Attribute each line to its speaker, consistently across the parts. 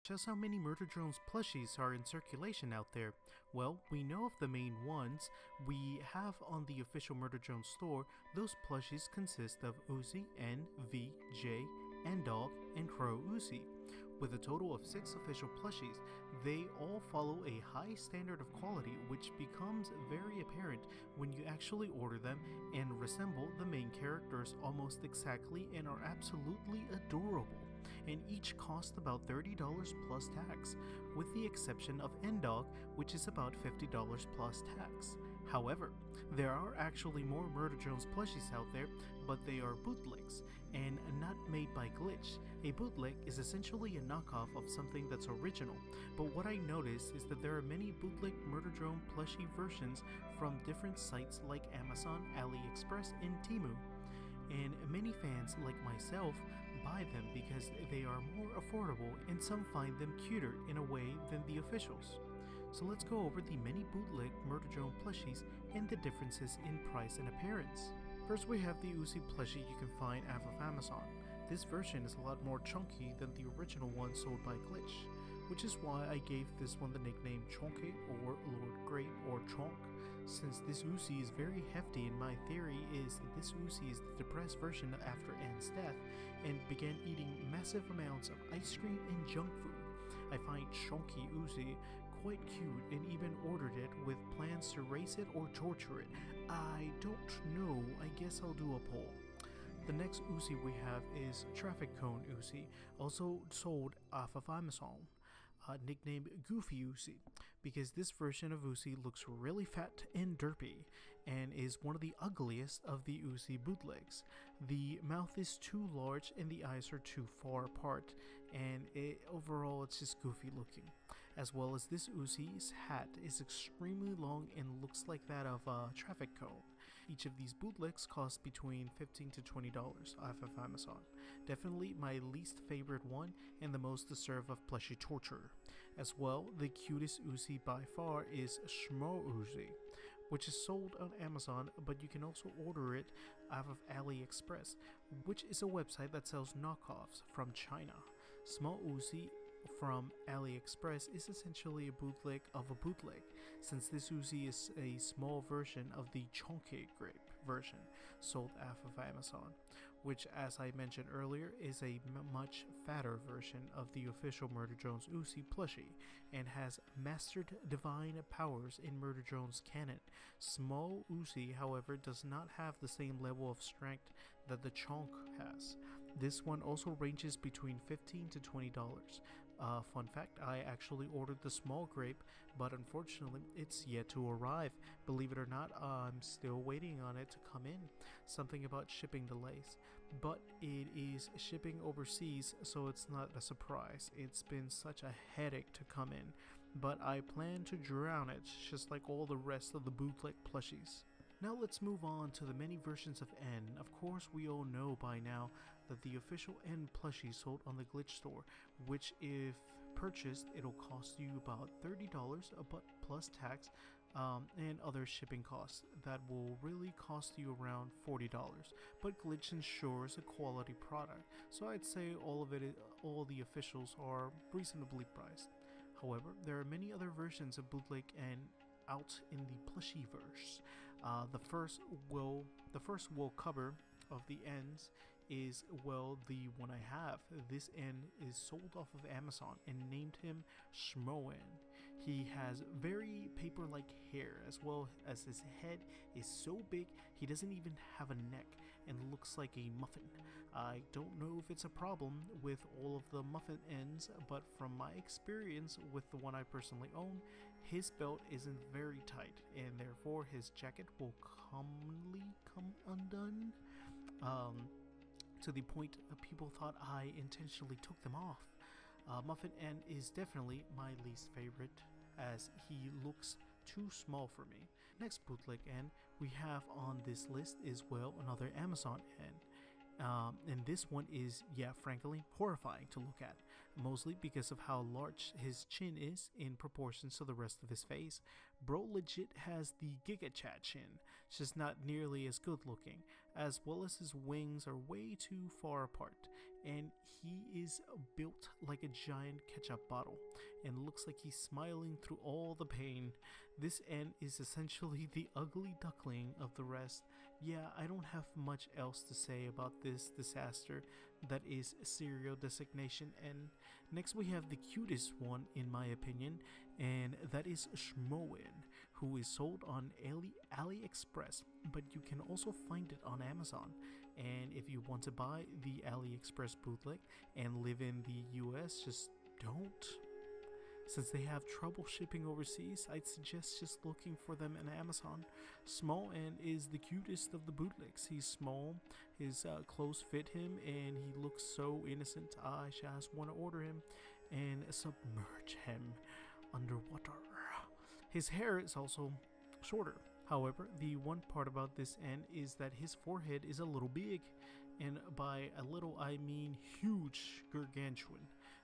Speaker 1: Just how many Murder Drones plushies are in circulation out there? Well, we know of the main ones. We have on the official Murder Drone store, those plushies consist of Uzi, N, V, J, N-Dog, and Crow Uzi. With a total of 6 official plushies, they all follow a high standard of quality which becomes very apparent when you actually order them and resemble the main characters almost exactly and are absolutely adorable. And each cost about $30 plus tax, with the exception of N-Dog, which is about $50 plus tax. However, there are actually more Murder Drones plushies out there, but they are bootlegs, and not made by Glitch. A bootleg is essentially a knockoff of something that's original, but what I noticed is that there are many bootleg Murder Drone plushie versions from different sites like Amazon, AliExpress, and Temu. And many fans like myself buy them because they are more affordable and some find them cuter in a way than the officials. So let's go over the many bootleg Murder Drone plushies and the differences in price and appearance. First we have the Uzi plushie you can find off of Amazon. This version is a lot more chunky than the original one sold by Glitch, which is why I gave this one the nickname Chonky or Lord Grape or Chonk, since this Uzi is very hefty and my theory is that this Uzi is the depressed version after Anne's death and began eating massive amounts of ice cream and junk food. I find Chonky Uzi quite cute and even ordered it with plans to race it or torture it. I don't know, I guess I'll do a poll. The next Uzi we have is Traffic Cone Uzi, also sold off of Amazon. Nicknamed Goofy Uzi, because this version of Uzi looks really fat and derpy and is one of the ugliest of the Uzi bootlegs. The mouth is too large and the eyes are too far apart, and overall it's just goofy looking. As well as this Uzi's hat is extremely long and looks like that of a traffic cone. Each of these bootlegs cost between $15 to $20 off of Amazon. Definitely my least favorite one and the most deserved of plushie torture. As well, the cutest Uzi by far is Schmo Uzi, which is sold on Amazon, but you can also order it off of AliExpress, which is a website that sells knockoffs from China. Small Uzi from AliExpress is essentially a bootleg of a bootleg, since this Uzi is a small version of the Chonky Grape version sold off of Amazon, which, as I mentioned earlier, is a much fatter version of the official Murder Drones Uzi plushie and has mastered divine powers in Murder Drones canon. Small Uzi, however, does not have the same level of strength that the Chonk has. This one also ranges between $15 to $20. Fun fact, I actually ordered the small grape, but unfortunately it's yet to arrive. Believe it or not, I'm still waiting on it to come in. Something about shipping delays, but it is shipping overseas, so it's not a surprise. It's been such a headache to come in, but I plan to drown it just like all the rest of the bootleg plushies. Now let's move on to the many versions of N. Of course, we all know by now that the official N plushie sold on the Glitch store, which if purchased, it'll cost you about $30, but plus tax and other shipping costs. That will really cost you around $40, but Glitch ensures a quality product, so I'd say all the officials are reasonably priced. However, there are many other versions of bootleg N out in the plushieverse. The first we'll cover of the ends is, well, the one I have. This end is sold off of Amazon and named him Schmoen. He has very paper-like hair, as well as his head is so big he doesn't even have a neck and looks like a muffin. I don't know if it's a problem with all of the muffin ends, but from my experience with the one I personally own, his belt isn't very tight and therefore his jacket will commonly come undone. To the point people thought I intentionally took them off. Muffin N is definitely my least favorite, as he looks too small for me. Next bootleg N we have on this list is, well, another Amazon N. And this one is, yeah, frankly, horrifying to look at, mostly because of how large his chin is in proportion to the rest of his face. Bro legit has the Giga Chat chin, just not nearly as good looking, as well as his wings are way too far apart, and he is built like a giant ketchup bottle and looks like he's smiling through all the pain. This N is essentially the ugly duckling of the rest. Yeah, I don't have much else to say about this disaster that is serial designation N. Next we have the cutest one in my opinion, and that is Schmoen, who is sold on AliExpress, but you can also find it on Amazon. And if you want to buy the AliExpress bootleg and live in the US, just don't. Since they have trouble shipping overseas, I'd suggest just looking for them on Amazon. Small N is the cutest of the bootlegs. He's small, his clothes fit him, and he looks so innocent. I just want to order him and submerge him underwater. His hair is also shorter. However, the one part about this N is that his forehead is a little big, and by a little I mean huge, gargantuan.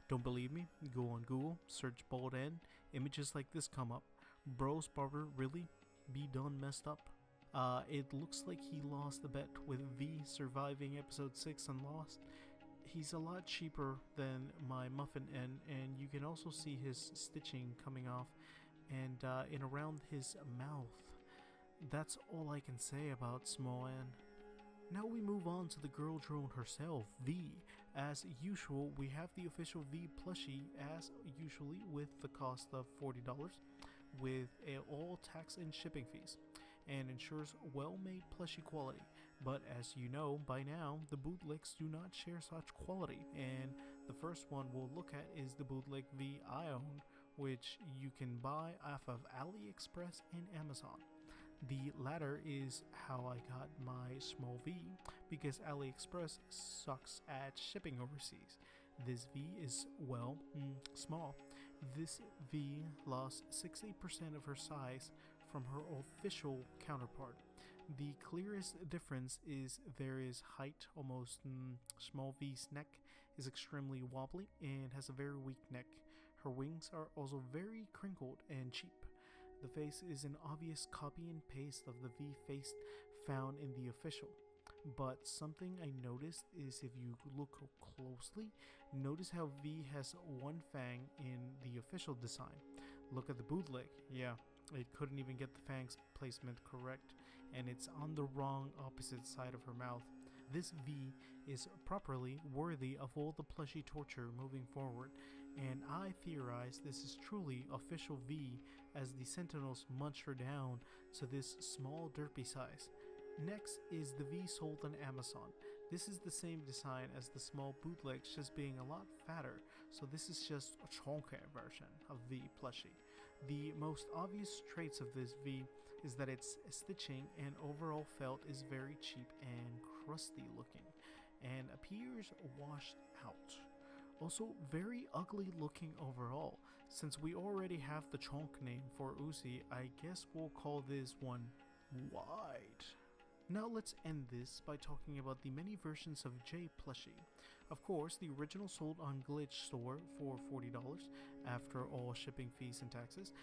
Speaker 1: Don't believe me? Go on Google, search bald N, images like this come up. Bro's barber really be done messed up. It looks like he lost the bet with V surviving episode 6 on Lost. He's a lot cheaper than my Muffin N, and you can also see his stitching coming off and in around his mouth. That's all I can say about Small N. Now we move on to the girl drone herself, V. As usual, we have the official V plushie as usually with the cost of $40 with all tax and shipping fees, and ensures well-made plushie quality. But as you know by now, the bootlegs do not share such quality, and the first one we'll look at is the bootleg V I own, which you can buy off of AliExpress and Amazon. The latter is how I got my small V, because AliExpress sucks at shipping overseas. This V is, well, small. This V lost 60% of her size from her official counterpart. The clearest difference is there is height, almost small V's neck is extremely wobbly and has a very weak neck. Her wings are also very crinkled and cheap. The face is an obvious copy and paste of the V face found in the official. But something I noticed is if you look closely, notice how V has one fang in the official design. Look at the bootleg. Yeah, it couldn't even get the fang's placement correct, and it's on the wrong opposite side of her mouth. This V is properly worthy of all the plushie torture moving forward, and I theorize this is truly official V as the Sentinels munch her down to this small derpy size. Next is the V sold on Amazon. This is the same design as the small bootlegs, just being a lot fatter, so this is just a chonky version of V plushie. The most obvious traits of this V is that its stitching and overall felt is very cheap and crusty looking, and appears washed out. Also very ugly looking overall. Since we already have the chonk name for Uzi, I guess we'll call this one Wide. Now let's end this by talking about the many versions of J plushie. Of course, the original sold on Glitch store for $40 after all shipping fees and taxes,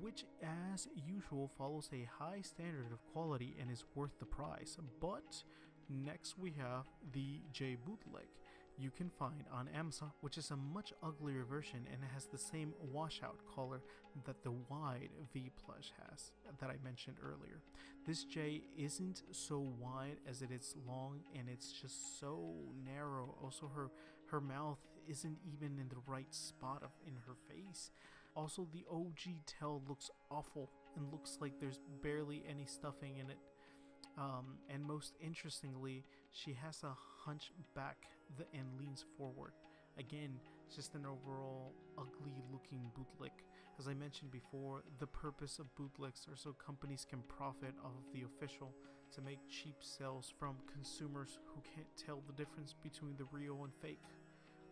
Speaker 1: which as usual follows a high standard of quality and is worth the price. But next we have the J bootleg you can find on Amazon, which is a much uglier version and it has the same washout color that the wide V plush has that I mentioned earlier. This J isn't so wide as it is long, and it's just so narrow. Also her mouth isn't even in the right spot in her face. Also, the OG tail looks awful and looks like there's barely any stuffing in it. And most interestingly, she has a hunch back and leans forward. Again, just an overall ugly looking bootleg. As I mentioned before, the purpose of bootlegs are so companies can profit off of the official to make cheap sales from consumers who can't tell the difference between the real and fake,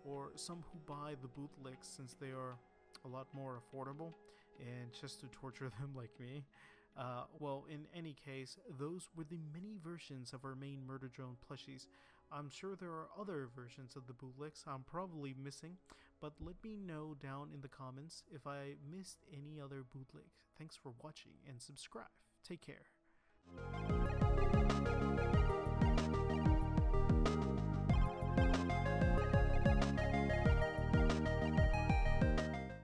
Speaker 1: or some who buy the bootlegs since they are a lot more affordable and just to torture them like me. Well, in any case, those were the many versions of our main Murder Drone plushies. I'm sure there are other versions of the bootlegs I'm probably missing, but let me know down in the comments if I missed any other bootleg. Thanks for watching and subscribe. Take care.